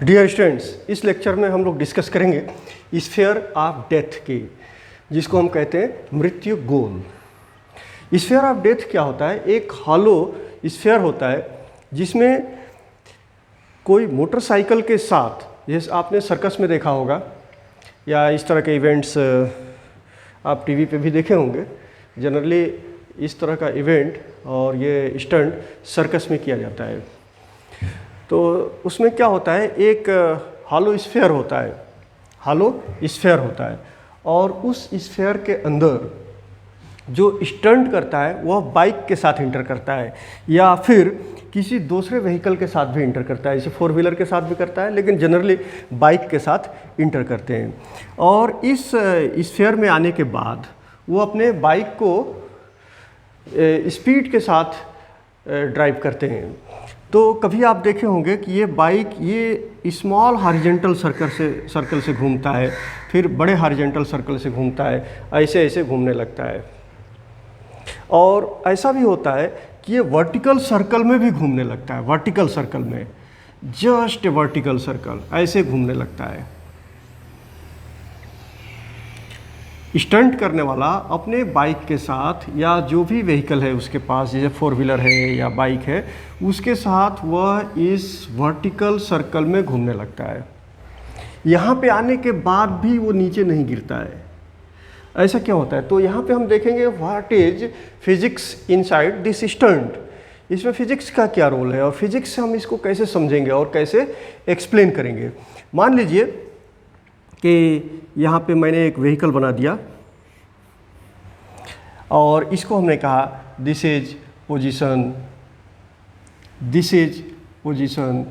Dear students, इस lecture में हम लोग डिस्कस करेंगे स्फीयर ऑफ डेथ की, जिसको हम कहते हैं मृत्यु गोल। स्फीयर ऑफ डेथ क्या होता है? एक हॉलो स्फीयर होता है जिसमें कोई मोटरसाइकिल के साथ, जैसे आपने सर्कस में देखा होगा या इस तरह के इवेंट्स आप टीवी पे भी देखे होंगे। जनरली इस तरह का इवेंट और ये स्टंट सर्कस में किया जाता है। तो उसमें क्या होता है, एक हॉलो स्फीयर होता है, हॉलो स्फीयर होता है, और उस स्फीयर के अंदर जो स्टंट करता है वह बाइक के साथ इंटर करता है या फिर किसी दूसरे व्हीकल के साथ भी इंटर करता है। जैसे 4 व्हीलर के साथ भी करता है, लेकिन जनरली बाइक के साथ इंटर करते हैं। और इस स्फीयर में आने के बाद वो अपने बाइक को स्पीड के साथ ड्राइव करते हैं। तो कभी आप देखे होंगे कि ये बाइक ये स्मॉल हॉरिजॉन्टल सर्कल से घूमता है, फिर बड़े हॉरिजॉन्टल सर्कल से घूमता है, ऐसे ऐसे घूमने लगता है। और ऐसा भी होता है कि ये वर्टिकल सर्कल में भी घूमने लगता है, वर्टिकल सर्कल में, जस्ट वर्टिकल सर्कल ऐसे घूमने लगता है। स्टंट करने वाला अपने बाइक के साथ या जो भी व्हीकल है उसके पास, जैसे 4 व्हीलर है या बाइक है, उसके साथ वह इस वर्टिकल सर्कल में घूमने लगता है। यहाँ पे आने के बाद भी वो नीचे नहीं गिरता है। ऐसा क्या होता है? तो यहाँ पे हम देखेंगे what is physics inside this stunt. इसमें फिजिक्स का क्या रोल है और फिजिक्स से हम इसको कैसे समझेंगे और कैसे एक्सप्लेन करेंगे। मान लीजिए कि यहाँ पे मैंने एक व्हीकल बना दिया और इसको हमने कहा this is position, this is position,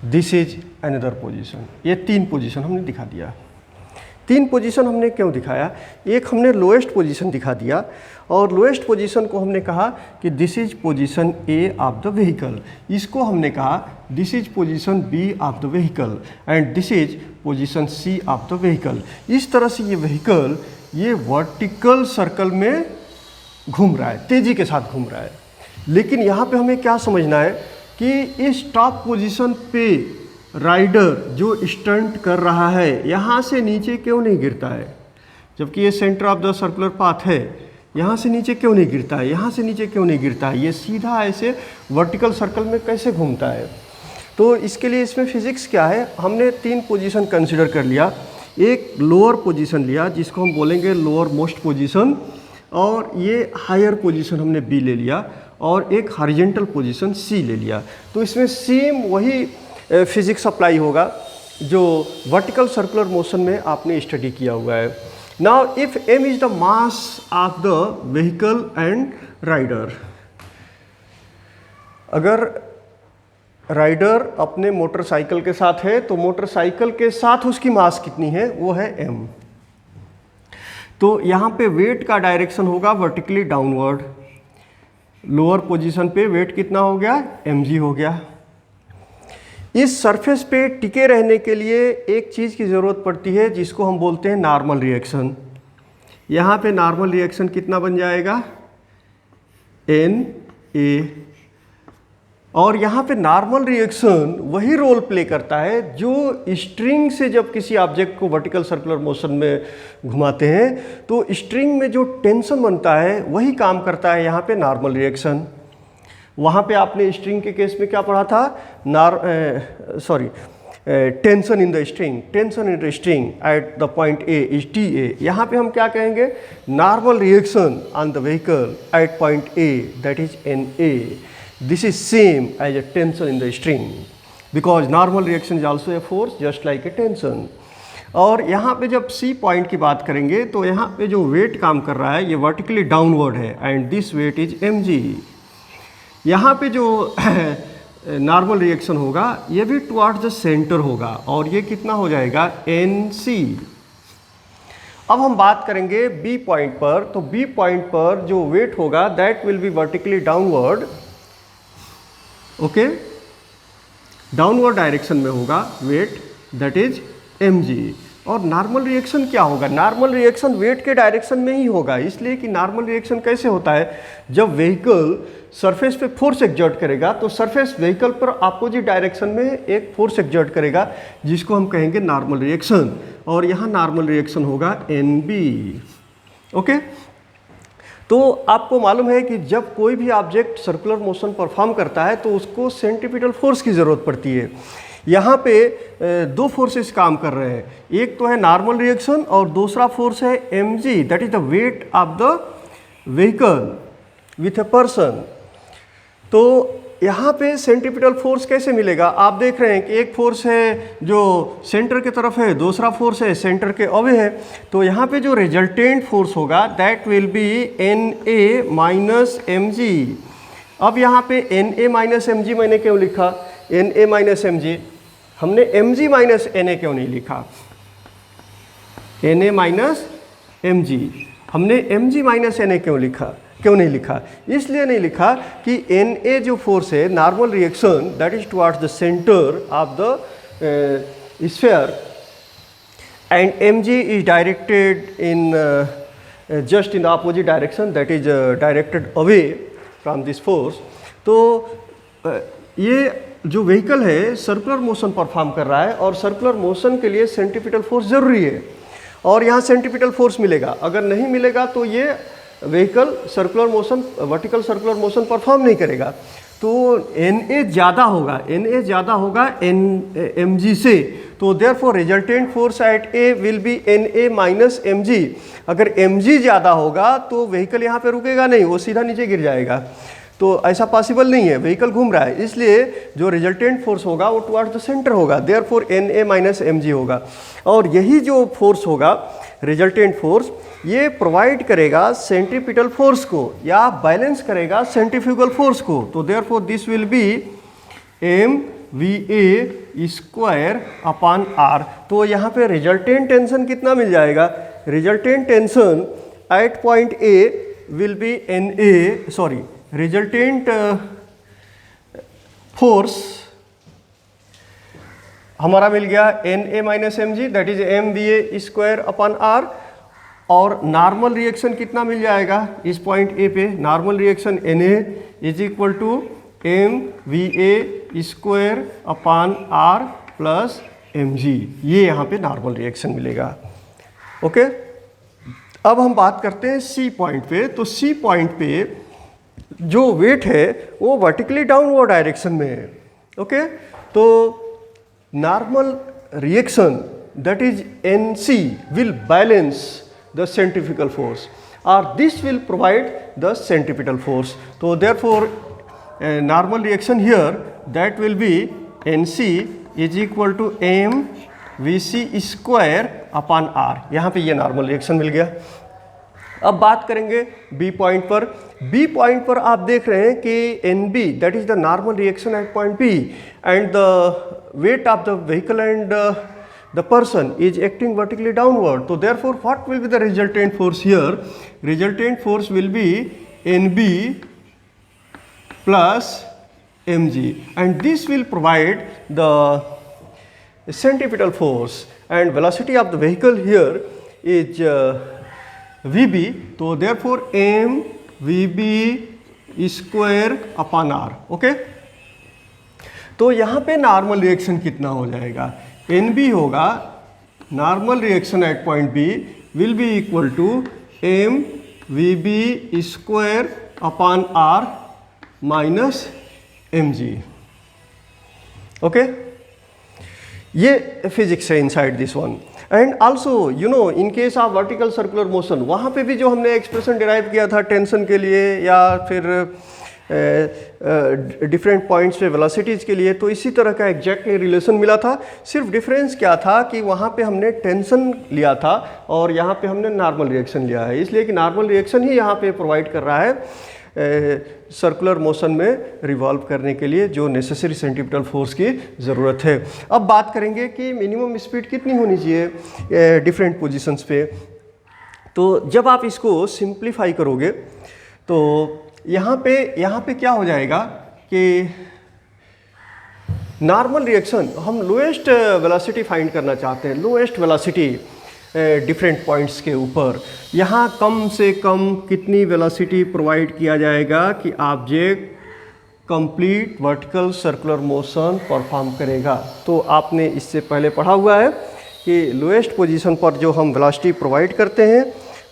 this is another position. ये 3 पोजीशन हमने दिखा दिया। 3 पोजीशन हमने क्यों दिखाया? एक हमने लोएस्ट पोजीशन दिखा दिया और लोएस्ट पोजीशन को हमने कहा कि this is position A of the vehicle. इसको हमने कहा this is position B of the vehicle and this is position C of the vehicle. इस तरह से ये व्हीकल ये वर्टिकल सर्कल में घूम रहा है, तेज़ी के साथ घूम रहा है। लेकिन यहाँ पे हमें क्या समझना है कि इस टॉप पोजीशन पे राइडर जो स्टंट कर रहा है यहाँ से नीचे क्यों नहीं गिरता है, जबकि ये centre of the circular path है। यहाँ से नीचे क्यों नहीं गिरता है, यहाँ से नीचे क्यों नहीं गिरता है, ये सीधा ऐसे वर्टिकल सर्कल में कैसे घूमता है? तो इसके लिए इसमें फिजिक्स क्या है, हमने 3 पोजीशन कंसिडर कर लिया। एक लोअर पोजीशन लिया जिसको हम बोलेंगे लोअर मोस्ट पोजीशन, और ये हायर पोजीशन हमने बी ले लिया, और एक हॉरिजॉन्टल पोजीशन सी ले लिया। तो इसमें सेम वही फिजिक्स अप्लाई होगा जो वर्टिकल सर्कुलर मोशन में आपने स्टडी किया हुआ है। Now if m is the mass of the vehicle and rider, अगर राइडर अपने मोटरसाइकिल के साथ है तो मोटरसाइकिल के साथ उसकी मास कितनी है, वो है m। तो यहाँ पे वेट का डायरेक्शन होगा वर्टिकली डाउनवर्ड। लोअर पोजीशन पे वेट कितना हो गया, mg हो गया। इस सरफेस पे टिके रहने के लिए एक चीज़ की ज़रूरत पड़ती है जिसको हम बोलते हैं नॉर्मल रिएक्शन। यहाँ पे नॉर्मल रिएक्शन कितना बन जाएगा, Na। और यहाँ पे नॉर्मल रिएक्शन वही रोल प्ले करता है जो स्ट्रिंग से जब किसी ऑब्जेक्ट को वर्टिकल सर्कुलर मोशन में घुमाते हैं तो स्ट्रिंग में जो टेंशन बनता है वही काम करता है यहाँ पे नॉर्मल रिएक्शन। वहाँ पे आपने स्ट्रिंग के केस में क्या पढ़ा था, tension in the string, tension in the string at the point A is TA। यहाँ पे हम क्या कहेंगे, normal reaction on the vehicle at point A, that is NA। This is same as a tension in the string because normal reaction is also a force just like a tension. और यहाँ पे जब C point की बात करेंगे तो यहाँ पे जो वेट काम कर रहा है ये वर्टिकली डाउनवर्ड है and this weight is mg। यहाँ पे जो नॉर्मल रिएक्शन होगा ये भी टुवर्ड्स द सेंटर होगा और ये कितना हो जाएगा, NC। अब हम बात करेंगे B पॉइंट पर। तो B पॉइंट पर जो वेट होगा that will B vertically downward, okay, downward direction में होगा वेट, दैट इज mg। और नॉर्मल रिएक्शन क्या होगा? नॉर्मल रिएक्शन वेट के डायरेक्शन में ही होगा, इसलिए कि नॉर्मल रिएक्शन कैसे होता है, जब व्हीकल सरफेस पे फोर्स एक्सर्ट करेगा तो सरफेस व्हीकल पर अपोजिट डायरेक्शन में एक फोर्स एक्सर्ट करेगा जिसको हम कहेंगे नॉर्मल रिएक्शन, और यहाँ नॉर्मल रिएक्शन होगा NB। ओके, तो आपको मालूम है कि जब कोई भी ऑब्जेक्ट सर्कुलर मोशन परफॉर्म करता है तो उसको सेंट्रीपिटल फोर्स की ज़रूरत पड़ती है। यहाँ पे दो फोर्सेस काम कर रहे हैं, एक तो है नॉर्मल रिएक्शन और दूसरा फोर्स है mg, that is the weight of the vehicle with a person. तो यहाँ पे सेंट्रीपिटल फोर्स कैसे मिलेगा? आप देख रहे हैं कि एक फोर्स है जो सेंटर की तरफ है, दूसरा फोर्स है सेंटर के अवे है, तो यहाँ पे जो रिजल्टेंट फोर्स होगा that will B Na minus mg। अब यहाँ पे Na माइनस mg मैंने क्यों लिखा? Na माइनस mg, हमने mg माइनस Na क्यों नहीं लिखा? Na माइनस mg, हमने mg माइनस Na क्यों नहीं लिखा? इसलिए नहीं लिखा कि Na जो फोर्स है normal reaction that is towards the centre of the sphere and mg is directed in just in the opposite direction, that is directed away from this force. तो ये जो व्हीकल है सर्कुलर मोशन परफॉर्म कर रहा है और circular motion के लिए सेंट्रीपिटल फोर्स जरूरी है, और यहाँ सेंट्रीपिटल फोर्स मिलेगा। अगर नहीं मिलेगा तो ये vehicle circular motion, vertical circular motion perform नहीं करेगा। तो Na ज़्यादा होगा mg से, तो therefore resultant force at A will be Na minus mg। अगर mg ज़्यादा होगा तो व्हीकल यहाँ पे रुकेगा नहीं, वो सीधा नीचे गिर जाएगा, तो ऐसा पॉसिबल नहीं है, व्हीकल घूम रहा है, इसलिए जो रिजल्टेंट फोर्स होगा वो टुवर्ड्स द सेंटर होगा, देयरफॉर Na माइनस mg होगा। और यही जो फोर्स होगा रिजल्टेंट फोर्स, ये प्रोवाइड करेगा सेंट्रीपिटल फोर्स को या बैलेंस करेगा सेंट्रीफ्यूगल फोर्स को। तो therefore this will B mVa square upon r। तो यहाँ पे रिजल्टेंट टेंशन कितना मिल जाएगा? Resultant tension eight point A will be resultant force हमारा मिल गया Na minus mg, that is mVa square upon r। और नॉर्मल रिएक्शन कितना मिल जाएगा इस पॉइंट A पे? Normal reaction Na is equal to mVa square upon r plus mg, ये यहाँ पे नॉर्मल रिएक्शन मिलेगा। ओके, अब हम बात करते हैं C पॉइंट पे। तो C पॉइंट पे जो वेट है वो वर्टिकली डाउनवर्ड डायरेक्शन में है। ओके, तो normal reaction that is NC will balance the centrifugal force or this will provide the centripetal force. So therefore normal reaction here that will be NC is equal to mVc square upon r। यहाँ पे ये normal reaction मिल गया। अब बात करेंगे B point पर। B point पर आप देख रहे हैं कि NB that is the normal reaction at point B and the weight of the vehicle and the person is acting vertically downward. So therefore what will be the resultant force here? Resultant force will be NB plus mg, and this will provide the centripetal force, and velocity of the vehicle here is Vb. So therefore mVb square upon r। Okay, तो यहाँ पे normal reaction कितना हो जाएगा? NB होगा normal reaction at point B will be equal to mVb square upon r minus mg। Okay, ये physics है inside this one. And also you know in case of vertical circular motion, वहाँ पे भी जो हमने expression derive किया था tension के लिए या फिर डिफरेंट पॉइंट्स पे वेलोसिटीज़ के लिए, तो इसी तरह का एग्जैक्ट रिलेशन मिला था। सिर्फ डिफरेंस क्या था कि वहाँ पे हमने टेंशन लिया था और यहाँ पे हमने नॉर्मल रिएक्शन लिया है, इसलिए कि नॉर्मल रिएक्शन ही यहाँ पे प्रोवाइड कर रहा है सर्कुलर मोशन में रिवॉल्व करने के लिए जो नेसेसरी सेंट्रीपिटल फोर्स की ज़रूरत है। अब बात करेंगे कि मिनिमम स्पीड कितनी होनी चाहिए डिफरेंट पोजीशंस पे। तो जब आप इसको सिंप्लीफाई करोगे तो यहाँ पे क्या हो जाएगा कि नॉर्मल रिएक्शन, हम लोएस्ट वेलोसिटी फाइंड करना चाहते हैं, लोएस्ट वेलोसिटी डिफरेंट पॉइंट्स के ऊपर। यहाँ कम से कम कितनी वेलोसिटी प्रोवाइड किया जाएगा कि object complete vertical circular motion perform करेगा। तो आपने इससे पहले पढ़ा हुआ है कि लोएस्ट पोजीशन पर जो हम वेलोसिटी प्रोवाइड करते हैं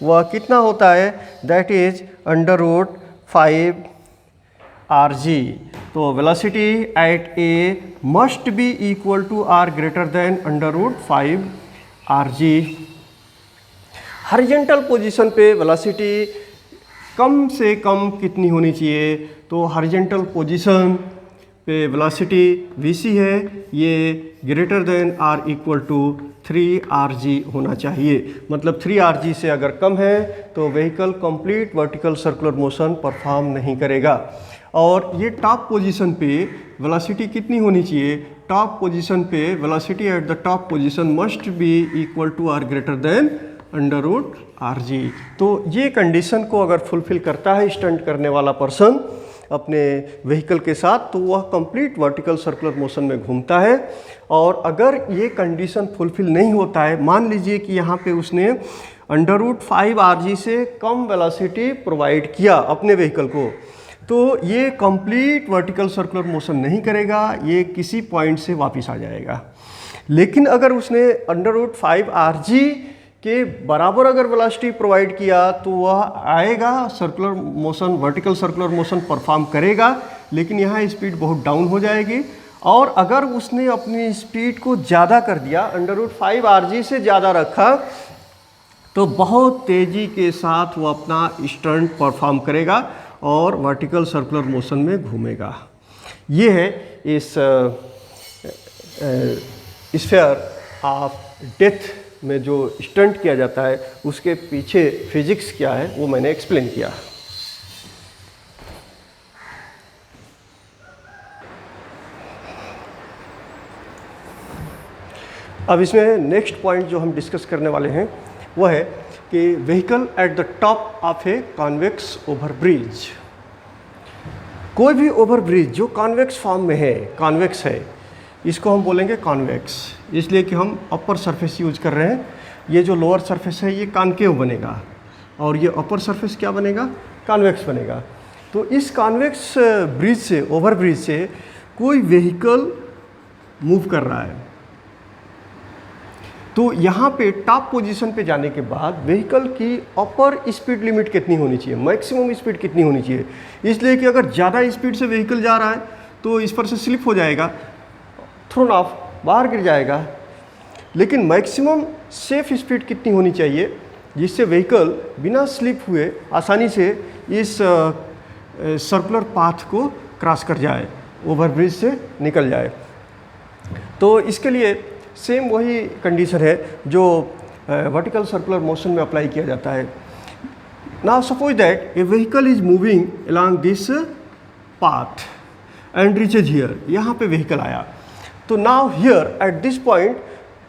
वह कितना होता है, दैट इज √5 rg। तो velocity at A must be equal to or greater than √5 rg। Horizontal position पे वेलोसिटी कम से कम कितनी होनी चाहिए, तो हॉरिजॉन्टल पोजीशन पे वेलोसिटी vc है, ये greater than or equal to 3 rg होना चाहिए। मतलब 3 rg से अगर कम है तो vehicle complete vertical circular motion perform नहीं करेगा। और ये टॉप पोजीशन पे वेलोसिटी कितनी होनी चाहिए, टॉप पोजीशन पे velocity at the top position must be equal to or greater than √rg। तो ये कंडीशन को अगर फुलफिल करता है स्टंट करने वाला पर्सन अपने व्हीकल के साथ, तो वह कंप्लीट वर्टिकल सर्कुलर मोशन में घूमता है। और अगर ये कंडीशन फुलफिल नहीं होता है, मान लीजिए कि यहाँ पे उसने √5 rg से कम वेलोसिटी प्रोवाइड किया अपने व्हीकल को, तो ये कंप्लीट वर्टिकल सर्कुलर मोशन नहीं करेगा, ये किसी पॉइंट से वापस आ जाएगा। लेकिन अगर उसने √5 rg के बराबर अगर वेलोसिटी प्रोवाइड किया तो वह आएगा, circular motion vertical circular motion perform करेगा, लेकिन यहाँ स्पीड बहुत डाउन हो जाएगी। और अगर उसने अपनी स्पीड को ज़्यादा कर दिया, √5 rg से ज़्यादा रखा, तो बहुत तेज़ी के साथ वो अपना स्टंट परफॉर्म करेगा और वर्टिकल सर्कुलर मोशन में घूमेगा। ये है इस स्फीयर ऑफ डेथ में जो स्टंट किया जाता है उसके पीछे फिजिक्स क्या है वो मैंने एक्सप्लेन किया। अब इसमें नेक्स्ट पॉइंट जो हम डिस्कस करने वाले हैं वह है कि vehicle eight the top of a convex overbridge. कोई भी ओवरब्रिज जो कॉन्वेक्स फॉर्म में है, कॉन्वेक्स है, इसको हम बोलेंगे कॉन्वेक्स, इसलिए कि हम अपर सरफेस यूज कर रहे हैं। ये जो लोअर सरफेस है ये कॉन्केव बनेगा और ये अपर सरफेस क्या बनेगा, कॉन्वेक्स बनेगा। तो इस कॉन्वेक्स ब्रिज से, ओवर ब्रिज से कोई व्हीकल मूव कर रहा है, तो यहाँ पे टॉप पोजीशन पे जाने के बाद व्हीकल की अपर स्पीड लिमिट कितनी होनी चाहिए, मैक्सिमम स्पीड कितनी होनी चाहिए। इसलिए कि अगर ज़्यादा स्पीड से व्हीकल जा रहा है तो इस पर से स्लिप हो जाएगा, थ्रोन ऑफ, बाहर गिर जाएगा। लेकिन मैक्सिमम सेफ स्पीड कितनी होनी चाहिए जिससे व्हीकल बिना स्लिप हुए आसानी से इस सर्कुलर पाथ को क्रॉस कर जाए, ओवरब्रिज से निकल जाए। तो इसके लिए सेम वही कंडीशन है जो वर्टिकल सर्कुलर मोशन में अप्लाई किया जाता है। Now suppose that A vehicle is moving along this path and reaches here, यहाँ पे व्हीकल आया। तो now here eight this point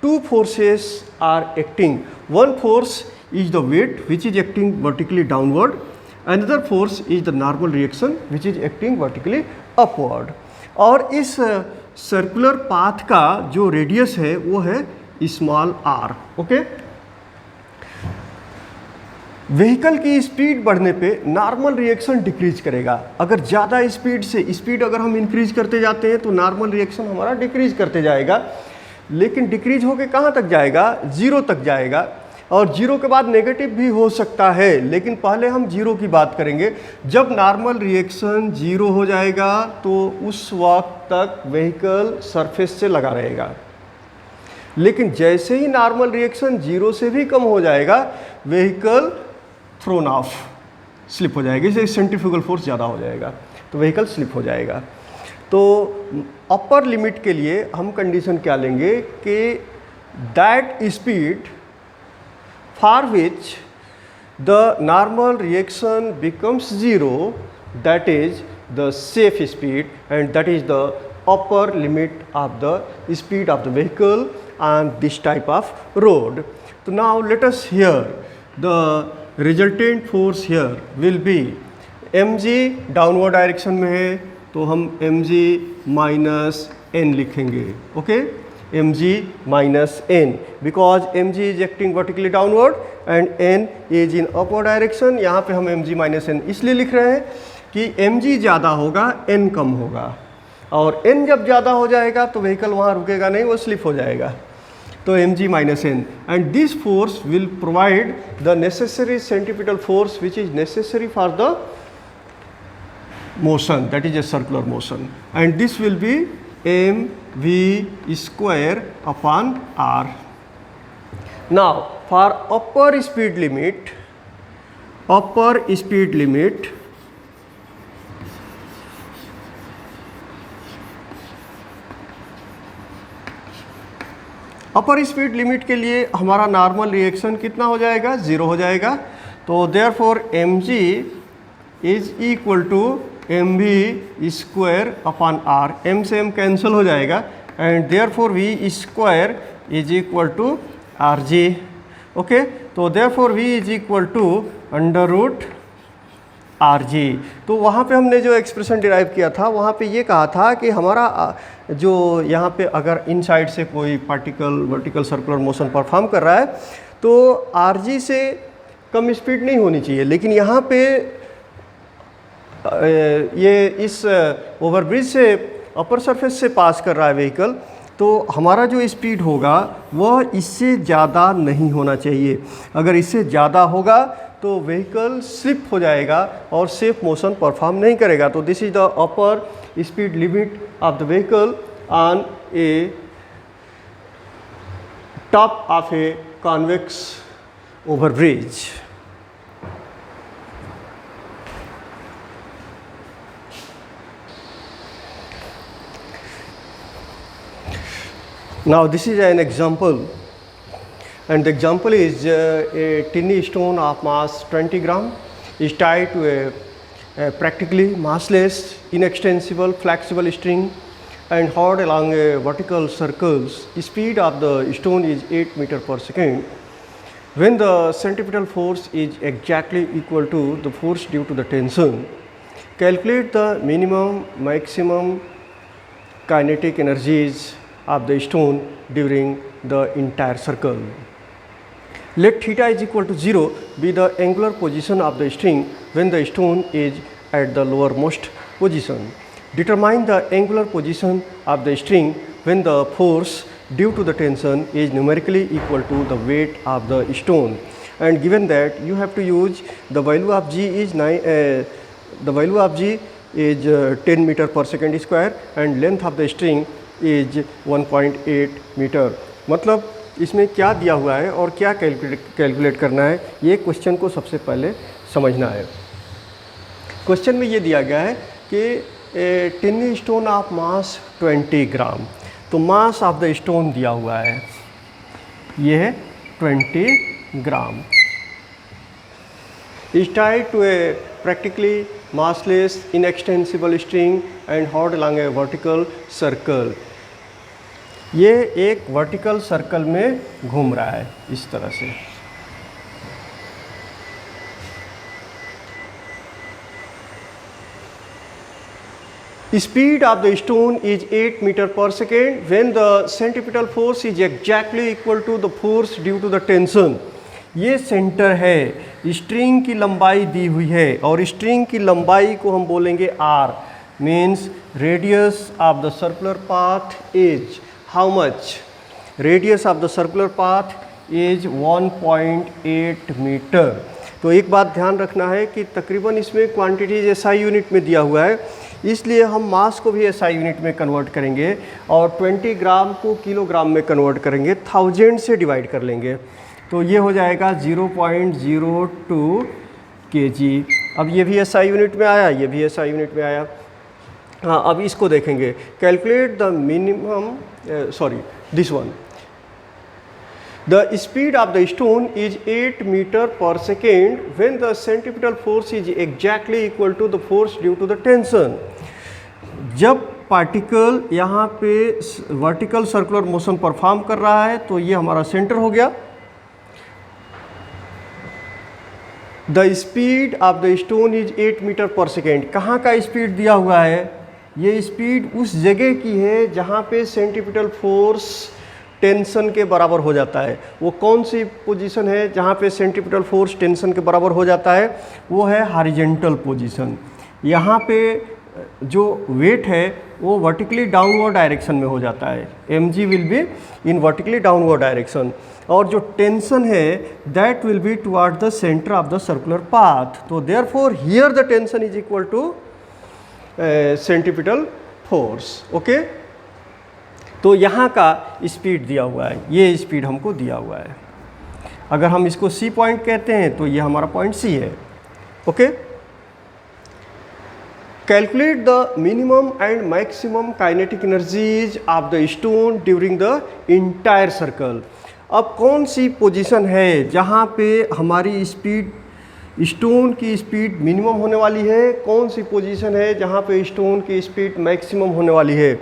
two forces are acting. One force is the weight which is acting vertically downward, another force is the normal reaction which is acting vertically upward. और इस circular path का जो radius है वो है small r। Okay, vehicle की speed बढ़ने पे नॉर्मल रिएक्शन डिक्रीज करेगा। अगर ज़्यादा स्पीड से, स्पीड अगर हम इंक्रीज करते जाते हैं तो नॉर्मल रिएक्शन हमारा डिक्रीज करते जाएगा। लेकिन डिक्रीज होके कहाँ तक जाएगा, 0 तक जाएगा। और 0 के बाद नेगेटिव भी हो सकता है, लेकिन पहले हम 0 की बात करेंगे। जब नॉर्मल रिएक्शन 0 हो जाएगा तो उस वक्त तक व्हीकल सरफेस से लगा रहेगा। लेकिन जैसे ही नॉर्मल रिएक्शन 0 से भी कम हो जाएगा, व्हीकल थ्रोन ऑफ, स्लिप हो जाएगी। जैसे सेंट्रीफ्यूगल फोर्स ज़्यादा हो जाएगा तो व्हीकल स्लिप हो जाएगा। तो अपर लिमिट के लिए हम कंडीशन क्या लेंगे कि that speed for which the normal reaction becomes 0, that is the safe speed and that is the upper limit of the speed of the vehicle on this type of road. तो now let us here the resultant force here will be mg, downward direction में है तो हम mg minus n लिखेंगे, okay, mg minus n, because mg is acting vertically downward and n is in upward direction. यहाँ पे हम mg minus n इसलिए लिख रहे हैं कि mg ज़्यादा होगा, n कम होगा, और n जब ज़्यादा हो जाएगा तो व्हीकल वहाँ रुकेगा नहीं, वो स्लिप हो जाएगा. तो mg minus n, and this force will provide the necessary centripetal force which is necessary for the motion, that is a circular motion, and this will be mv square upon r. Now for upper speed limit, upper speed limit के लिए हमारा normal reaction कितना हो जाएगा, 0 हो जाएगा. तो therefore mg is equal to mv square upon r, m से m कैंसिल हो जाएगा, and therefore v square is equal to rg. Okay, तो therefore v is equal to under root rg. तो वहाँ पे हमने जो एक्सप्रेशन डिराइव किया था, वहाँ पे ये कहा था कि हमारा जो यहाँ पे अगर इनसाइड से कोई particle vertical circular motion perform कर रहा है तो rg से कम स्पीड नहीं होनी चाहिए, लेकिन यहाँ पे ये इस ओवरब्रिज से अपर सरफेस से पास कर रहा है व्हीकल, तो हमारा जो स्पीड होगा वह इससे ज़्यादा नहीं होना चाहिए. अगर इससे ज़्यादा होगा तो व्हीकल स्लिप हो जाएगा और सेफ मोशन परफॉर्म नहीं करेगा. तो this is the upper speed limit of the vehicle on A top of a convex overbridge. Now this is an example, and the example is a tiny stone of mass 20 gram is tied to a practically massless, inextensible, flexible string and hauled along a vertical circles. The speed of the stone is 8 meters per second. When the centripetal force is exactly equal to the force due to the tension, calculate the minimum, maximum kinetic energies of the stone during the entire circle. Let theta is equal to 0 be the angular position of the string when the stone is at the lowermost position. Determine the angular position of the string when the force due to the tension is numerically equal to the weight of the stone. And given that you have to use the value of g is 10 meter per second square and length of the string is 1.8 metre. मतलब इसमें क्या दिया हुआ है और क्या calculate करना है, ये क्वेश्चन को सबसे पहले समझना है. क्वेश्चन में ये दिया गया है कि टिनी स्टोन ऑफ मास 20 ग्राम, तो मास ऑफ द स्टोन दिया हुआ है, ये है 20 ग्राम. is tied to a practically massless, inextensible string and hauled along a vertical circle. ये एक वर्टिकल सर्कल में घूम रहा है इस तरह से. Speed of the stone is 8 meters per second when the centripetal force is exactly equal to the force due to the tension. ये सेंटर है, स्ट्रिंग की लंबाई दी हुई है और स्ट्रिंग की लंबाई को हम बोलेंगे r, means radius of the circular path is how much. Radius of the circular path is 1.8 metre. तो एक बात ध्यान रखना है कि तकरीबन इसमें क्वांटिटीज SI यूनिट में दिया हुआ है, इसलिए हम मास को भी SI यूनिट में कन्वर्ट करेंगे और 20 ग्राम को किलोग्राम में कन्वर्ट करेंगे, 1000 से डिवाइड कर लेंगे, तो ये हो जाएगा 0.02 kg. अब ये भी SI यूनिट में आया, ये भी SI यूनिट में आया. हाँ, अब इसको देखेंगे. Calculate the minimum, this one. The speed of the stone is 8 meters per second when the centripetal force is exactly equal to the force due to the tension. जब पार्टिकल यहाँ पे vertical circular motion perform कर रहा है तो ये हमारा centre हो गया. The speed of the stone is 8 meters per second. कहाँ का स्पीड दिया हुआ है, ये स्पीड उस जगह की है जहाँ पे सेंट्रीपिटल फोर्स टेंशन के बराबर हो जाता है। वो कौन सी पोजीशन है जहाँ पे सेंट्रीपिटल फोर्स टेंशन के बराबर हो जाता है? वो है हॉरिजॉन्टल पोजीशन। यहाँ पे जो वेट है वो वर्टिकली डाउनवर्ड डायरेक्शन में हो जाता है, mg will be in vertically downward direction, और जो टेंशन है that will be toward the centre of the circular path. तो therefore here the tension is equal to centripetal force. Okay, तो यहाँ का स्पीड दिया हुआ है, ये स्पीड हमको दिया हुआ है। अगर हम इसको C पॉइंट कहते हैं तो ये हमारा पॉइंट C है। Okay, calculate the minimum and maximum kinetic energies of the stone during the entire circle. अब कौन सी पोजीशन है जहाँ पे हमारी स्पीड, स्टोन की स्पीड मिनिमम होने वाली है? कौन सी पोजीशन है जहाँ पे स्टोन की स्पीड मैक्सिमम होने वाली है?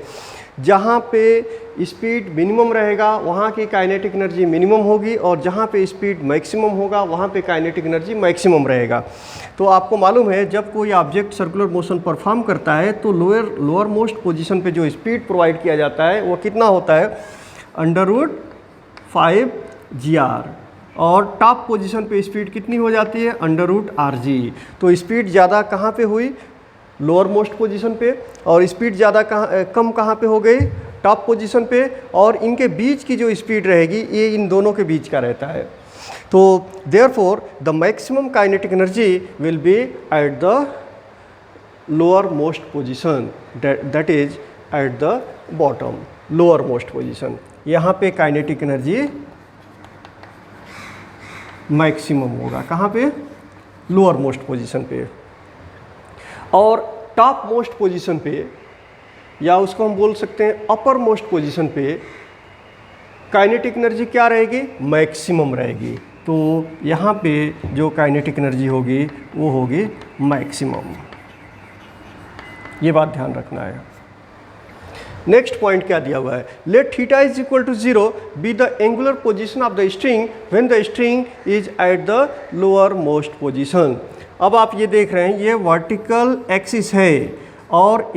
जहाँ पे स्पीड मिनिमम रहेगा वहाँ की काइनेटिक एनर्जी मिनिमम होगी, और जहाँ पे स्पीड मैक्सिमम होगा वहाँ पे काइनेटिक एनर्जी मैक्सिमम रहेगा। तो आपको मालूम है जब कोई ऑब्जेक्ट सर्कुलर मोशन परफॉर्म करता है तो लोअर मोस्ट पोजीशन पे जो स्पीड प्रोवाइड किया जाता है वो कितना होता है? √5gr, और टॉप पोजीशन पे स्पीड कितनी हो जाती है? √rg। तो स्पीड ज़्यादा कहाँ पे हुई? लोअर मोस्ट पोजीशन पे, और स्पीड ज़्यादा कम कहाँ पे हो गई? टॉप पोजीशन पे, और इनके बीच की जो स्पीड रहेगी ये इन दोनों के बीच का रहता है। तो therefore the maximum kinetic energy will be eight the lowermost position, that is at the bottom, lower most position. यहाँ पे काइनेटिक एनर्जी मैक्सिमम होगा, कहाँ पे? लोअर मोस्ट पोजीशन पे। और टॉप मोस्ट पोजीशन पे, या उसको हम बोल सकते हैं अपर मोस्ट पोजीशन पे, काइनेटिक एनर्जी क्या रहेगी? मैक्सिमम रहेगी। तो यहाँ पे जो काइनेटिक एनर्जी होगी वो होगी मैक्सिमम। ये बात ध्यान रखना है। नेक्स्ट पॉइंट क्या दिया हुआ है? Let theta is equal to 0 be the angular position of the string when the string is at the lowermost position. अब आप ये देख रहे हैं ये वर्टिकल एक्सिस है, और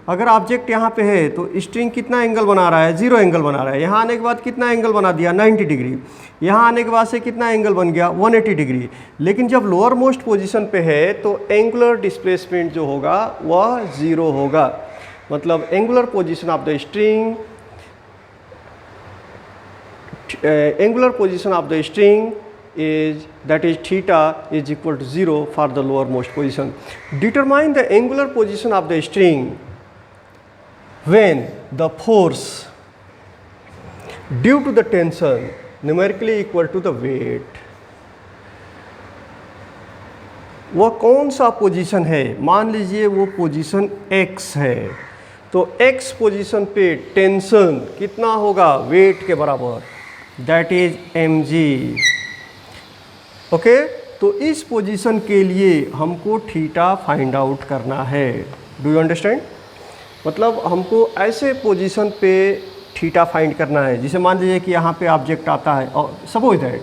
अगर ऑब्जेक्ट यहाँ पे है तो स्ट्रिंग कितना एंगल बना रहा है? 0 एंगल बना रहा है। यहाँ आने के बाद कितना एंगल बना दिया? 90 डिग्री। यहाँ आने के बाद से कितना एंगल बन गया? 180 डिग्री। लेकिन जब लोअर मोस्ट पोजीशन पे है तो एंगुलर डिस्प्लेसमेंट जो होगा वह 0 होगा। मतलब angular position of the string, angular position of the string is, that is theta is equal to 0 for the lower most position. Determine the angular position of the string when the force due to the tension numerically equal to the weight. वह कौन सा position है? मान लीजिए वो position x है, तो x position पे टेंशन कितना होगा? वेट के बराबर, that is mg। ओके, तो इस पोजीशन के लिए हमको थीटा फाइंड आउट करना है। Do you understand? मतलब हमको ऐसे पोजीशन पे थीटा फाइंड करना है, जिसे मान लीजिए कि यहाँ पे ऑब्जेक्ट आता है और सपोज दैट,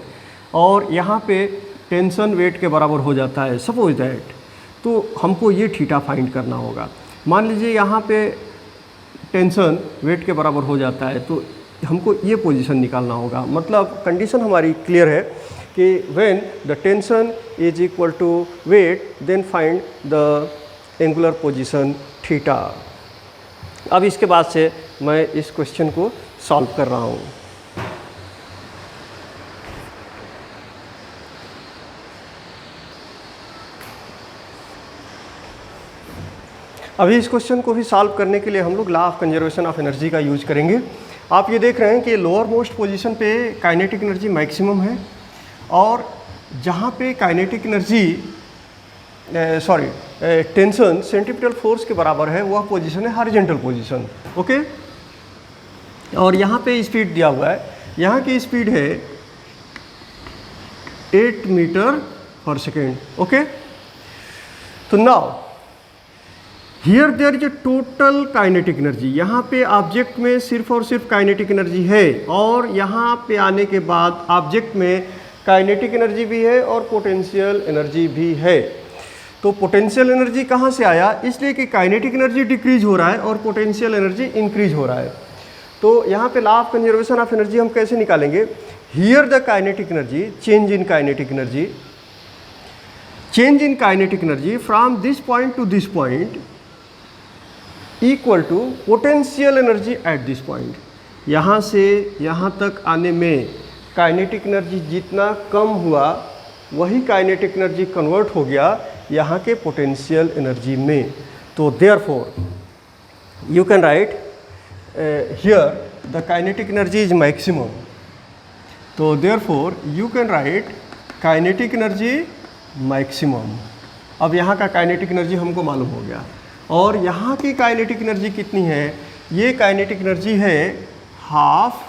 और यहाँ पे टेंशन वेट के बराबर हो जाता है, सपोज दैट, तो हमको ये थीटा फाइंड करना होगा। मान लीजिए यहाँ पे टेंशन वेट के बराबर हो जाता है तो हमको ये पोजीशन निकालना होगा। मतलब कंडीशन हमारी क्लियर है कि when the tension is equal to weight then find the angular position theta। अब इसके बाद से मैं इस क्वेश्चन को सॉल्व कर रहा हूँ। अभी इस क्वेश्चन को भी सॉल्व करने के लिए हम लोग law of conservation of energy का यूज करेंगे। आप ये देख रहे हैं कि लोअर मोस्ट पोजीशन पे काइनेटिक एनर्जी मैक्सिमम है, और जहाँ पे kinetic energy tension centripetal force के बराबर है वह पोजीशन है हॉरिजॉन्टल पोजीशन। ओके, और यहाँ पे स्पीड दिया हुआ है, यहाँ की स्पीड है 8 मीटर पर सेकेंड। ओके, तो now here there is a total kinetic energy. यहाँ पे ऑब्जेक्ट में सिर्फ और सिर्फ काइनेटिक एनर्जी है, और यहाँ पे आने के बाद ऑब्जेक्ट में काइनेटिक एनर्जी भी है और पोटेंशियल एनर्जी भी है। तो पोटेंशियल एनर्जी कहाँ से आया, इसलिए कि काइनेटिक एनर्जी डिक्रीज हो रहा है और पोटेंशियल एनर्जी इंक्रीज हो रहा है। तो यहाँ पे law of conservation of energy हम कैसे निकालेंगे, here the kinetic energy, change in kinetic energy, change in kinetic energy from this point to this point equal to potential energy at this point. यहाँ से यहाँ तक आने में काइनेटिक एनर्जी जितना कम हुआ वही काइनेटिक एनर्जी कन्वर्ट हो गया यहाँ के पोटेंशियल एनर्जी में। तो therefore you can write here the kinetic energy is maximum. तो therefore you can write kinetic energy maximum. अब यहाँ का काइनेटिक एनर्जी हमको मालूम हो गया और यहाँ की काइनेटिक एनर्जी कितनी है, ये काइनेटिक एनर्जी है हाफ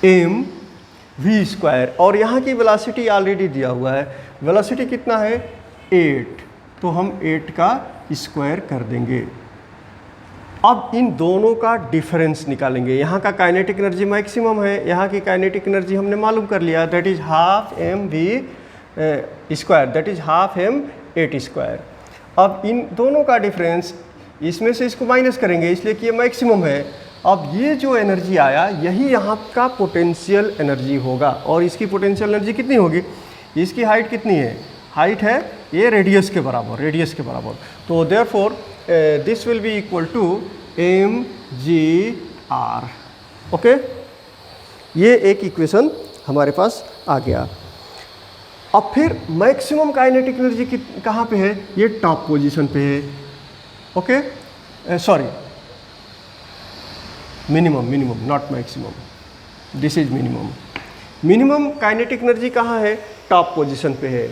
mv² और यहाँ की वेलोसिटी ऑलरेडी दिया हुआ है, वेलोसिटी कितना है 8, तो हम 8 का स्क्वायर कर देंगे। अब इन दोनों का डिफरेंस निकालेंगे। यहाँ का काइनेटिक एनर्जी मैक्सिमम है, यहाँ की काइनेटिक एनर्जी हमने मालूम कर लिया, that is half mv², that is half m8²। अब इन दोनों का डिफरेंस, इसमें से इसको माइनस करेंगे इसलिए कि ये मैक्सिमम है। अब ये जो एनर्जी आया यही यहाँ का पोटेंशियल एनर्जी होगा और इसकी पोटेंशियल एनर्जी कितनी होगी, इसकी हाइट कितनी है, हाइट है ये रेडियस के बराबर, रेडियस के बराबर। तो therefore this will be equal to mgr। Okay, ये एक इक्वेशन हमारे पास आ गया। अब फिर मैक्सिमम काइनेटिक एनर्जी कहाँ पे है, ये टॉप पोजीशन पे है। Okay, sorry minimum, minimum not maximum, this is minimum. Minimum kinetic energy कहाँ है, टॉप पोजीशन पे है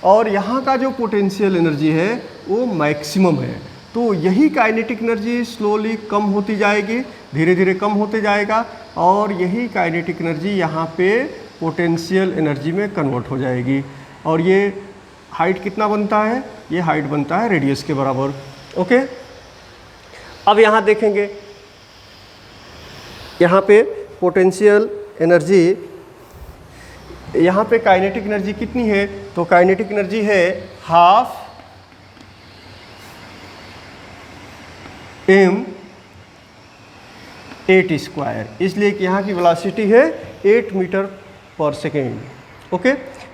और यहाँ का जो पोटेंशियल एनर्जी है वो मैक्सिमम है। तो यही काइनेटिक एनर्जी स्लोली कम होती जाएगी, धीरे धीरे कम होते जाएगा और यही काइनेटिक एनर्जी यहाँ पे पोटेंशियल एनर्जी में कन्वर्ट हो जाएगी। और ये हाइट कितना बनता है, ये हाइट बनता है रेडियस के बराबर। ओके, अब यहाँ देखेंगे, यहाँ पे पोटेंशियल एनर्जी, यहाँ पे काइनेटिक एनर्जी कितनी है, तो काइनेटिक एनर्जी है हाफ m8², इसलिए कि यहाँ की वेलोसिटी है 8 मीटर पर सेकेंड। ओके,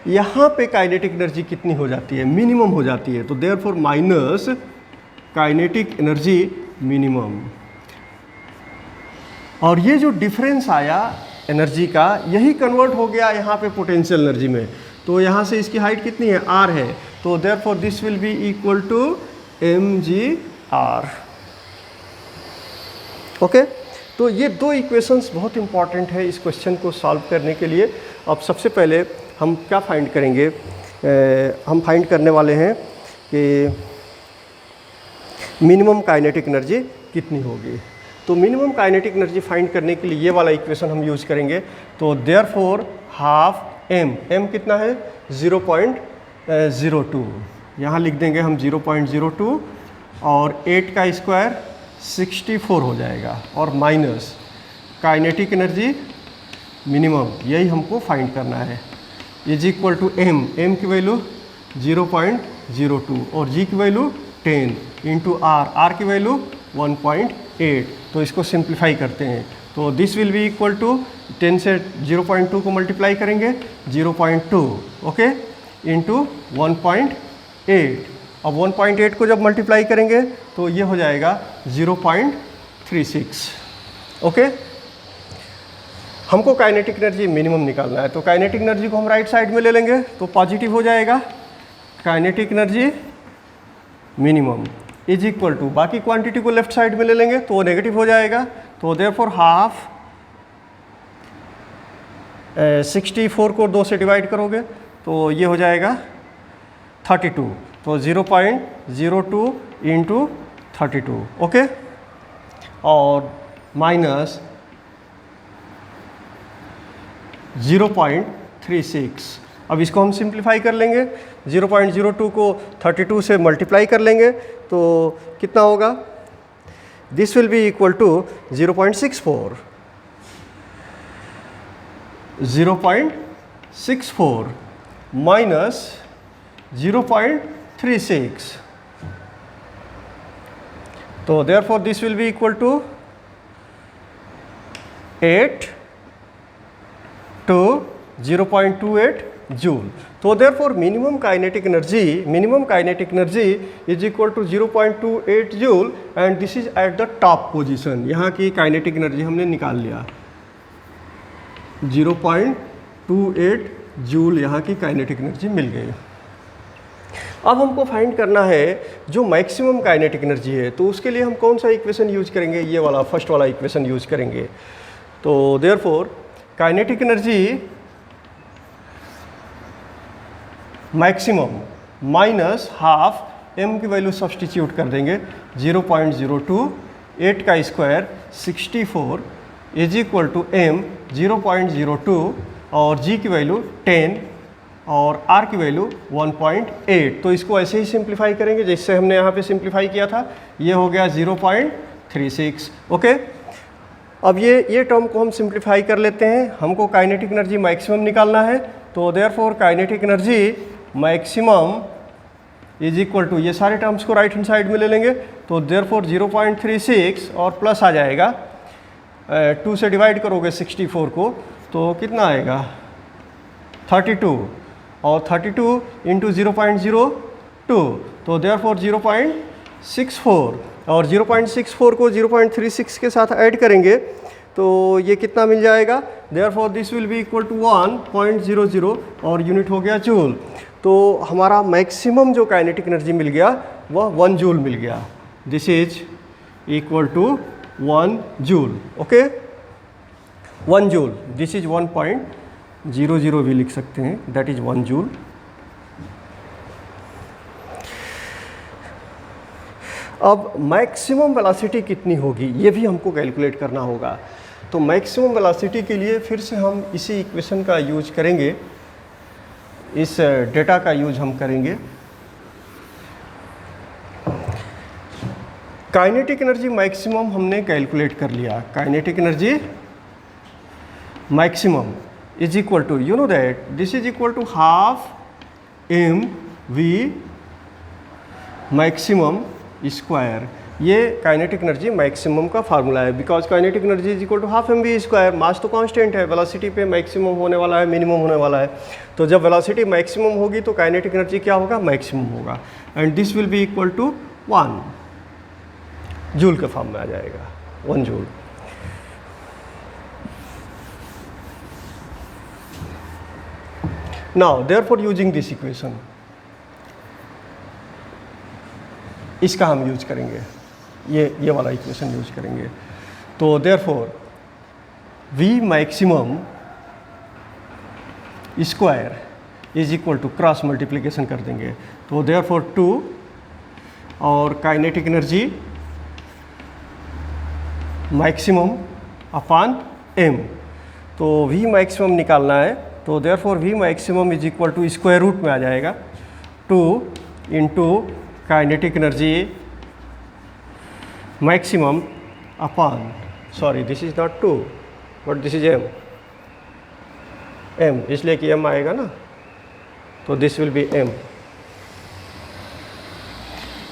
यहाँ पे काइनेटिक एनर्जी कितनी हो जाती है, मिनिमम हो जाती है। तो therefore minus kinetic energy minimum. और ये जो डिफरेंस आया एनर्जी का, यही कन्वर्ट हो गया यहाँ पे पोटेंशियल एनर्जी में। तो यहाँ से इसकी हाइट कितनी है, r है, तो therefore this will be equal to mgr। Okay, तो ये दो इक्वेशंस बहुत इंपॉर्टेंट है इस क्वेश्चन को सॉल्व करने के लिए। अब सबसे पहले हम क्या फाइंड करेंगे, हम फाइंड करने वाले हैं कि मिनिमम काइनेटिक एनर्जी कितनी होगी। तो मिनिमम काइनेटिक एनर्जी फाइंड करने के लिए ये वाला इक्वेशन हम यूज़ करेंगे। तो देयरफॉर हाफ m कितना है 0.02, यहाँ लिख देंगे हम 0.02 और 8 का स्क्वायर 64 हो जाएगा और माइनस काइनेटिक एनर्जी मिनिमम, यही हमको फाइंड करना है, इज इक्वल टू m की वैल्यू 0.02 और g की वैल्यू 10 इंटू r की वैल्यू 1.8। तो इसको सिंप्लीफाई करते हैं, तो this will be equal to 10 से 0.2 को मल्टीप्लाई करेंगे 0.2 ओके इंटू 1.8। अब 1.8 को जब मल्टीप्लाई करेंगे तो ये हो जाएगा 0.36। ओके, हमको काइनेटिक एनर्जी मिनिमम निकालना है, तो काइनेटिक एनर्जी को हम राइट साइड में ले लेंगे तो पॉजिटिव हो जाएगा, kinetic energy minimum is equal to, बाकी क्वांटिटी को लेफ्ट साइड में ले लेंगे तो वो नेगेटिव हो जाएगा। तो देयरफॉर हाफ 64 को 2 से डिवाइड करोगे तो ये हो जाएगा 32, तो 0.02 इंटू 32 ओके, और माइनस 0.36। अब इसको हम सिंप्लीफाई कर लेंगे, 0.02 को 32 से मल्टीप्लाई कर लेंगे तो कितना होगा, this will be equal to 0.64, 0.64 minus 36. तो therefore this will be equal to 8 to 0.28 joule. तो therefore minimum kinetic energy is equal to 0.28 joule and this is at the top position. यहाँ की kinetic energy हमने निकाल लिया 0.28 joule यहाँ की kinetic energy मिल गई. अब हमको फाइंड करना है जो मैक्सिमम काइनेटिक एनर्जी है, तो उसके लिए हम कौन सा इक्वेशन यूज करेंगे? ये वाला फर्स्ट वाला इक्वेशन यूज करेंगे. तो therefore kinetic energy maximum minus half m की वैल्यू सब्सटीट्यूट कर देंगे 0.02, 8 का square 64 is equal to m 0.02 और g की वैल्यू 10 और r की वैल्यू 1.8. तो इसको ऐसे ही सिंप्लीफाई करेंगे जैसे हमने यहाँ पे सिंप्लीफाई किया था. ये हो गया 0.36. ओके. अब ये टर्म को हम सिंप्लीफाई कर लेते हैं. हमको काइनेटिक एनर्जी मैक्सिमम निकालना है. तो therefore kinetic energy maximum is equal to, ये सारे टर्म्स को राइट हैंड साइड में ले लेंगे. तो देयरफॉर 0.36 और प्लस आ जाएगा 2 से डिवाइड करोगे 64 को तो कितना आएगा 32 और 32 इंटू 0.02 तो देयरफॉर 0.64 और 0.64 को 0.36 के साथ ऐड करेंगे तो ये कितना मिल जाएगा. Therefore this will be equal to 1.00 और यूनिट हो गया जूल. तो हमारा मैक्सिमम जो काइनेटिक एनर्जी मिल गया वह 1 जूल मिल गया. This is equal to 1 joule. Okay, 1 joule. This is 1.00 भी लिख सकते हैं, दैट इज 1 जूल. अब मैक्सिमम वेलोसिटी कितनी होगी ये भी हमको कैलकुलेट करना होगा. तो मैक्सिमम वेलोसिटी के लिए फिर से हम इसी इक्वेशन का यूज करेंगे, इस डेटा का यूज हम करेंगे. काइनेटिक एनर्जी मैक्सिमम हमने कैलकुलेट कर लिया. Kinetic energy maximum is equal to, you know that this is equal to half M we maximum square. ये काइनेटिक एनर्जी मैक्सिमम का फार्मूला है. Because kinetic energy is equal to half M we square. Mass तो constant है, velocity पे maximum होने वाला है, minimum होने वाला है. तो जब वेलोसिटी मैक्सिमम होगी तो काइनेटिक एनर्जी क्या होगा, मैक्सिमम होगा. And this will be equal to 1 joule के फॉर्म में आ जाएगा, 1 joule. Now therefore using this equation, इसका हम यूज करेंगे, ये वाला इक्वेशन यूज करेंगे. तो therefore V maximum square is equal to cross multiplication कर देंगे. तो देयरफॉर 2 और kinetic energy maximum upon m. तो V मैक्सिमम निकालना है. तो therefore V maximum is equal to square root में आ जाएगा 2 इंटू kinetic energy maximum upon, sorry this is not 2 but this is m, इसलिए कि m आएगा ना, तो this will be m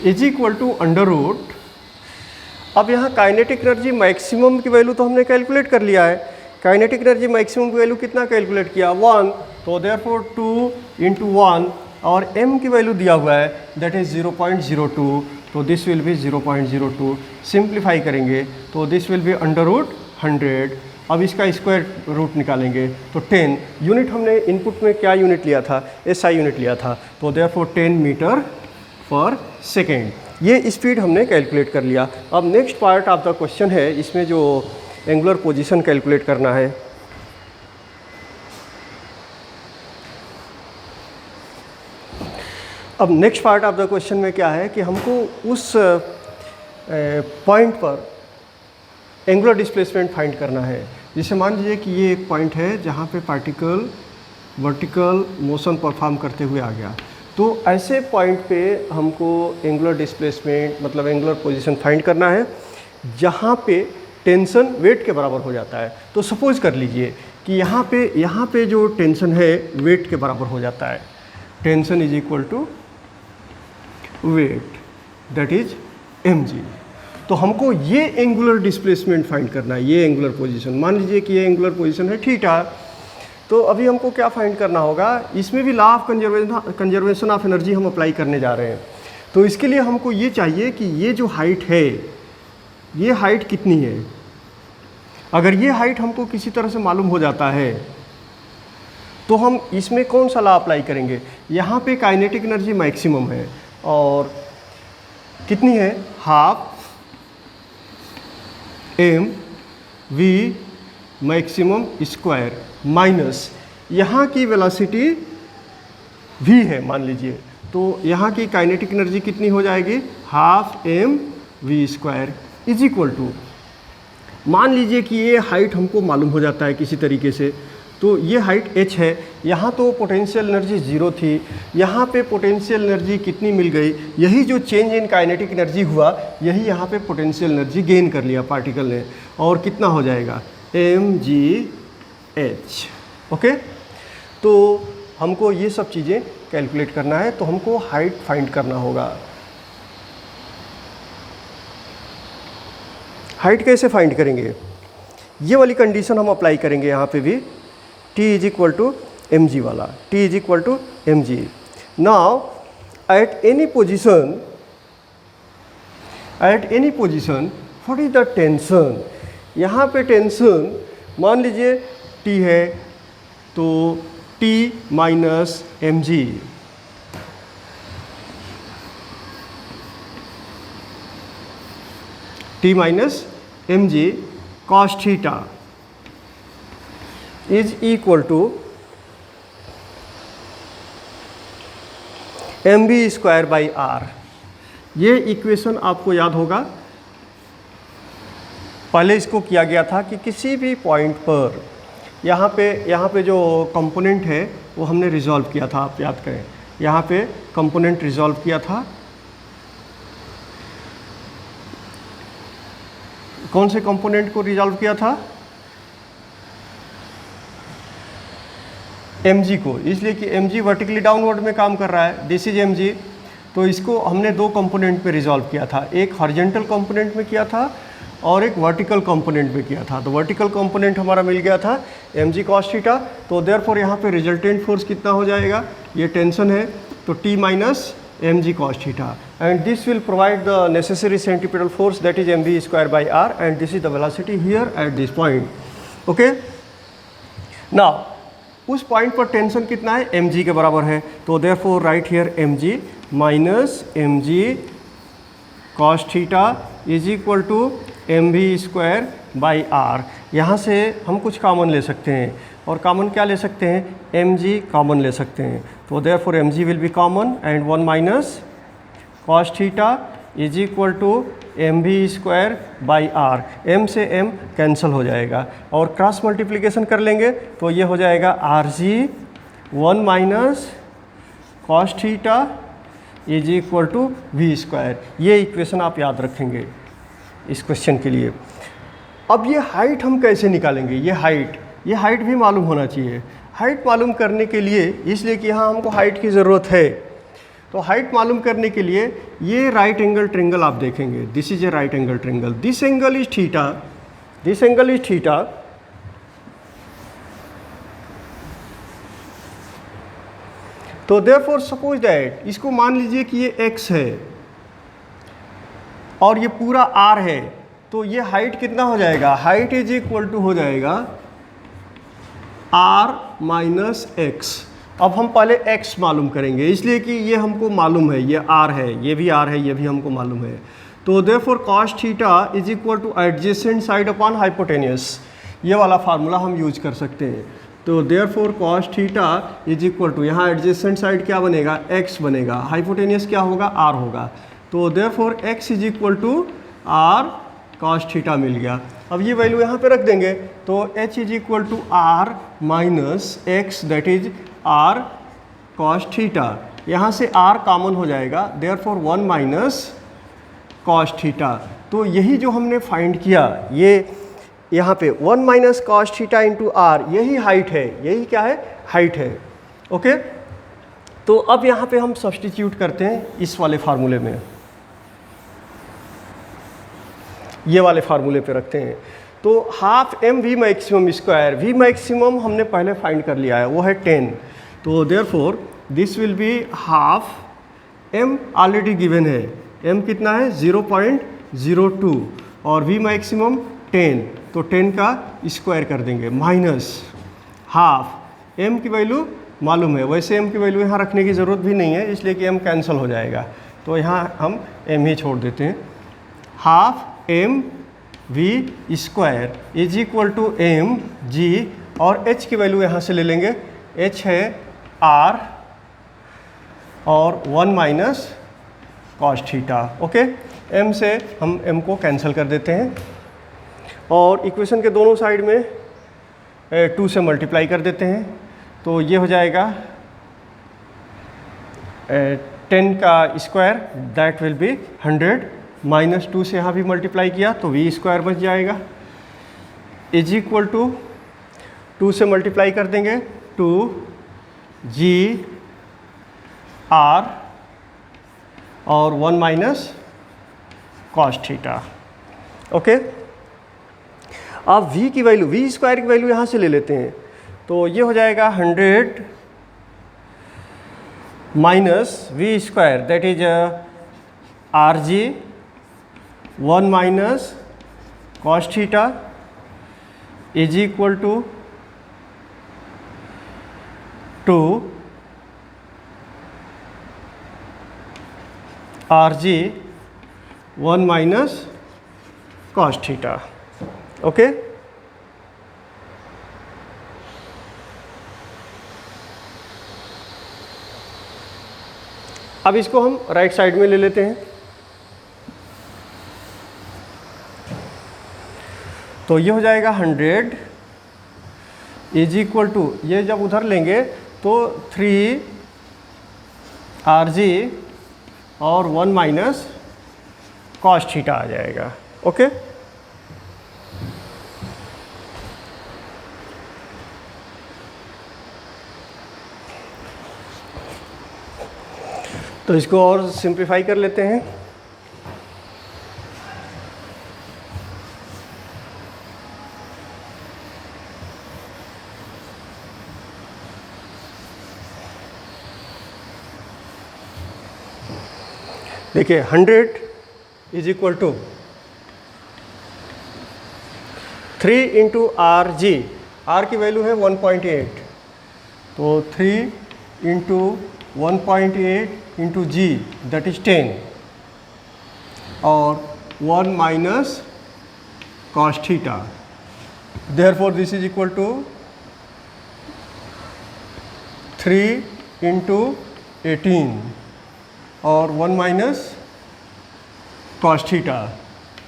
is equal to under root. अब यहाँ काइनेटिक एनर्जी मैक्सिमम की वैल्यू तो हमने कैलकुलेट कर लिया है. काइनेटिक एनर्जी मैक्सिमम की वैल्यू कितना कैलकुलेट किया, 1. तो देयरफॉर 2 इंटू 1 और m की वैल्यू दिया हुआ है दैट इज 0.02. तो दिस विल बी 0.02. सिंप्लीफाई करेंगे तो this will be under root 100. अब इसका स्क्वायर रूट निकालेंगे तो 10. यूनिट हमने इनपुट में क्या यूनिट लिया था, SI यूनिट लिया था. तो देयरफॉर 10 मीटर पर सेकेंड. ये स्पीड हमने कैलकुलेट कर लिया. अब next part of the question है, इसमें जो एंगुलर पोजीशन कैलकुलेट करना है. अब next part of the question में क्या है कि हमको उस पॉइंट पर एंगुलर डिस्प्लेसमेंट फाइंड करना है. जैसे मान लीजिए कि ये एक पॉइंट है जहाँ पे पार्टिकल वर्टिकल मोशन परफॉर्म करते हुए आ गया. तो ऐसे पॉइंट पे हमको एंगुलर डिस्प्लेसमेंट मतलब एंगुलर पोजीशन फाइंड करना है जहाँ पे टेंशन वेट के बराबर हो जाता है. तो सपोज कर लीजिए कि यहाँ पे जो टेंशन है वेट के बराबर हो जाता है. Tension is equal to weight that is mg। तो हमको ये एंगुलर डिस्प्लेसमेंट फाइंड करना है, ये एंगुलर पोजीशन। मान लीजिए कि ये एंगुलर पोजीशन है थीटा। तो अभी हमको क्या फाइंड करना होगा, इसमें भी law of conservation of energy हम अप्लाई करने जा रहे हैं। तो इसके लिए हमको ये चाहिए कि ये जो हाइट है, ये हाइट कितनी है। अगर ये हाइट हमको किसी तरह से मालूम हो जाता है तो हम इसमें कौन सा लॉ अप्लाई करेंगे। यहाँ पे काइनेटिक एनर्जी मैक्सिमम है और कितनी है, half M we maximum square minus यहाँ की वेलोसिटी v है मान लीजिए। तो यहाँ की काइनेटिक एनर्जी कितनी हो जाएगी, half M we square is equal to, मान लीजिए कि ये हाइट हमको मालूम हो जाता है किसी तरीके से। तो ये हाइट h है, यहाँ तो पोटेंशियल एनर्जी 0 थी, यहाँ पे पोटेंशियल एनर्जी कितनी मिल गई, यही जो चेंज इन काइनेटिक एनर्जी हुआ यही यहाँ पे पोटेंशियल एनर्जी गेन कर लिया पार्टिकल ने, और कितना हो जाएगा mgh। ओके, तो हमको ये सब चीज़ें कैलकुलेट करना है। तो हमको हाइट फाइंड करना होगा। हाइट कैसे फाइंड करेंगे, ये वाली कंडीशन हम अप्लाई करेंगे यहाँ पे भी, T is equal to m g वाला, T is equal to m g. Now at any position what is the tension. यहाँ पे टेंशन मान लीजिए T है तो T minus m g, T minus m g cos theta is equal to m v square by r. ये इक्वेशन आपको याद होगा, पहले इसको किया गया था कि किसी भी पॉइंट पर यहाँ पे जो कंपोनेंट है वो हमने रिजॉल्व किया था। आप याद करें, यहाँ पे कंपोनेंट रिजॉल्व किया था। कौन से कंपोनेंट को रिजॉल्व किया था, mg को, इसलिए कि mg वर्टिकली डाउनवर्ड में काम कर रहा है, दिस इज mg। तो इसको हमने दो कंपोनेंट पे रिजॉल्व किया था, एक हॉरिजॉन्टल कंपोनेंट में किया था और एक वर्टिकल कंपोनेंट में किया था। तो वर्टिकल कंपोनेंट हमारा मिल गया था mg cos थीटा। तो देयरफॉर यहाँ पे रिजल्टेंट फोर्स कितना हो जाएगा, ये टेंशन है तो T minus mg cos theta, and this will provide the necessary centripetal force that is mv square by r, and this is the velocity here at this point. Okay, now उस point पर tension कितना है, mg के बराबर है। तो therefore write here mg minus mg cos theta is equal to mv square by r। यहाँ से हम कुछ कॉमन ले सकते हैं, और कॉमन क्या ले सकते हैं, mg कॉमन ले सकते हैं। तो therefore mg will be common and 1 minus cos theta is equal to mv square by r। m से m कैंसिल हो जाएगा और क्रॉस मल्टीप्लिकेशन कर लेंगे तो ये हो जाएगा rg 1 minus cos theta is equal to v square. ये इक्वेशन आप याद रखेंगे इस क्वेश्चन के लिए। अब ये हाइट हम कैसे निकालेंगे, ये हाइट भी मालूम होना चाहिए। हाइट मालूम करने के लिए, इसलिए कि यहाँ हमको हाइट की ज़रूरत है, तो हाइट मालूम करने के लिए ये राइट एंगल ट्रायंगल आप देखेंगे, this is a right angle triangle, this angle is theta, this angle is theta. तो देयरफॉर सपोज दैट, इसको मान लीजिए कि ये x है और ये पूरा r है, तो ये हाइट कितना हो जाएगा, हाइट इज इक्वल टू हो जाएगा r माइनस एक्स। अब हम पहले x मालूम करेंगे, इसलिए कि ये हमको मालूम है, ये r है, ये भी r है, ये भी हमको मालूम है। तो therefore cos theta is equal to adjacent side upon hypotenuse, ये वाला फार्मूला हम यूज कर सकते हैं। तो therefore cos theta is equal to, यहाँ एडजेसेंट साइड क्या बनेगा, x बनेगा, हाइपोटेनियस क्या होगा, r होगा। तो therefore x is equal to r cos theta मिल गया। अब ये वैल्यू यहाँ पे रख देंगे तो h is equal to r minus x that is r cos theta, यहाँ से r कॉमन हो जाएगा, देयरफॉर 1 माइनस cos थीटा। तो यही जो हमने फाइंड किया, ये यहाँ पे 1 minus cos theta into r, यही हाइट है, यही क्या है, हाइट है। ओके, तो अब यहाँ पे हम सब्स्टिट्यूट करते हैं इस वाले फार्मूले में, ये वाले फार्मूले पे रखते हैं। तो half M we maximum square, v maximum हमने पहले फाइंड कर लिया है, वो है 10। तो therefore this will be half am already given है, एम कितना है 0.02 और वी मैक्सिमम 10, तो 10 का स्क्वायर कर देंगे माइनस हाफ एम की वैल्यू मालूम है, वैसे एम की वैल्यू यहाँ रखने की ज़रूरत भी नहीं है इसलिए कि एम कैंसिल हो जाएगा, तो यहाँ हम एम ही छोड़ देते हैं। Half M we square is equal to m g, और एच की वैल्यू यहाँ से ले लेंगे, एच है आर और 1 minus cos theta. Okay, m से हम एम को कैंसिल कर देते हैं और इक्वेशन के दोनों साइड में 2 से मल्टीप्लाई कर देते हैं, तो ये हो जाएगा 10 का square that will B 100, minus 2 से यहाँ भी मल्टीप्लाई किया तो वी स्क्वायर बच जाएगा, इज इक्वल टू 2 से मल्टीप्लाई कर देंगे 2 जी आर और 1 माइनस कॉस थीटा। ओके, अब v की वैल्यू, वी स्क्वायर की वैल्यू यहाँ से ले लेते हैं, तो ये हो जाएगा 100 minus v square that is r g 1 minus cos theta is equal to 2 r g 1 minus cos theta. Okay, अब इसको हम राइट साइड में ले लेते हैं, तो ये हो जाएगा 100 इज इक्वल टू, ये जब उधर लेंगे तो 3 आर जी और 1 माइनस कॉस थीटा आ जाएगा। ओके, तो इसको और सिंप्लीफाई कर लेते हैं, देखिए 100 is equal to 3 into R G, R की वैल्यू है 1.8, तो 3 into 1.8 into G that is 10 और 1 minus cos theta, therefore this is equal to 3 into 18 और 1 minus cos theta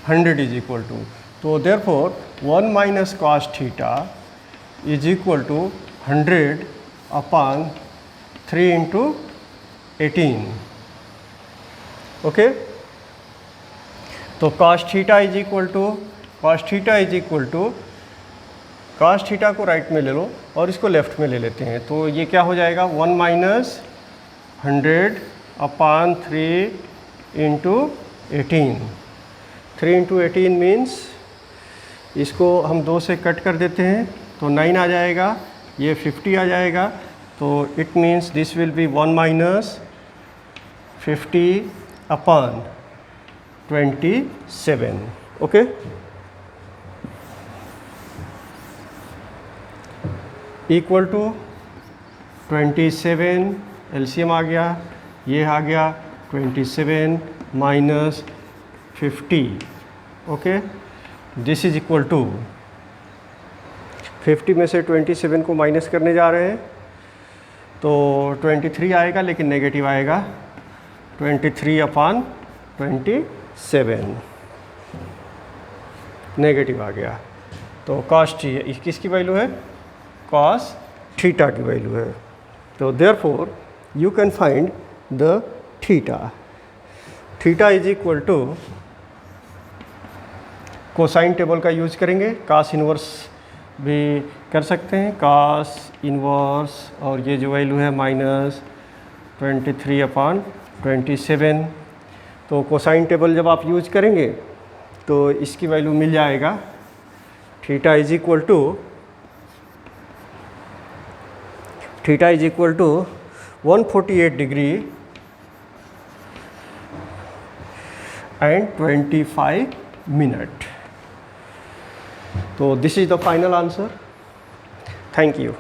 100 is equal to, तो therefore 1 minus cos theta is equal to 100 upon 3 into 18। Okay, तो cos theta is equal to, cos theta is equal to, cos theta को right में ले लो और इसको left में ले लेते हैं, तो ये क्या हो जाएगा 1 minus 100 upon 3 into 18। 3 into 18 means इसको हम 2 से कट कर देते हैं तो 9 आ जाएगा, ये 50 आ जाएगा, तो it means this will be 1 minus 50 upon 27। Okay, equal to 27, LCM आ गया, ये आ गया 27 minus 50। Okay, this is equal to 50 में से 27 को माइनस करने जा रहे हैं तो 23 आएगा, लेकिन नेगेटिव आएगा, 23 अपॉन 27 नेगेटिव आ गया, तो कॉस थीटा किसकी वैल्यू है, कॉस थीटा की वैल्यू है, तो therefore you can find the theta. Theta is equal to, cosine table का यूज करेंगे, कास इनवर्स भी कर सकते हैं, कास इनवर्स, और ये जो वैल्यू है माइनस 23/27। तो कोसाइन टेबल जब आप यूज करेंगे तो इसकी वैल्यू मिल जाएगा theta is equal to 148 degree and 25 minutes. So this is the final answer. Thank you.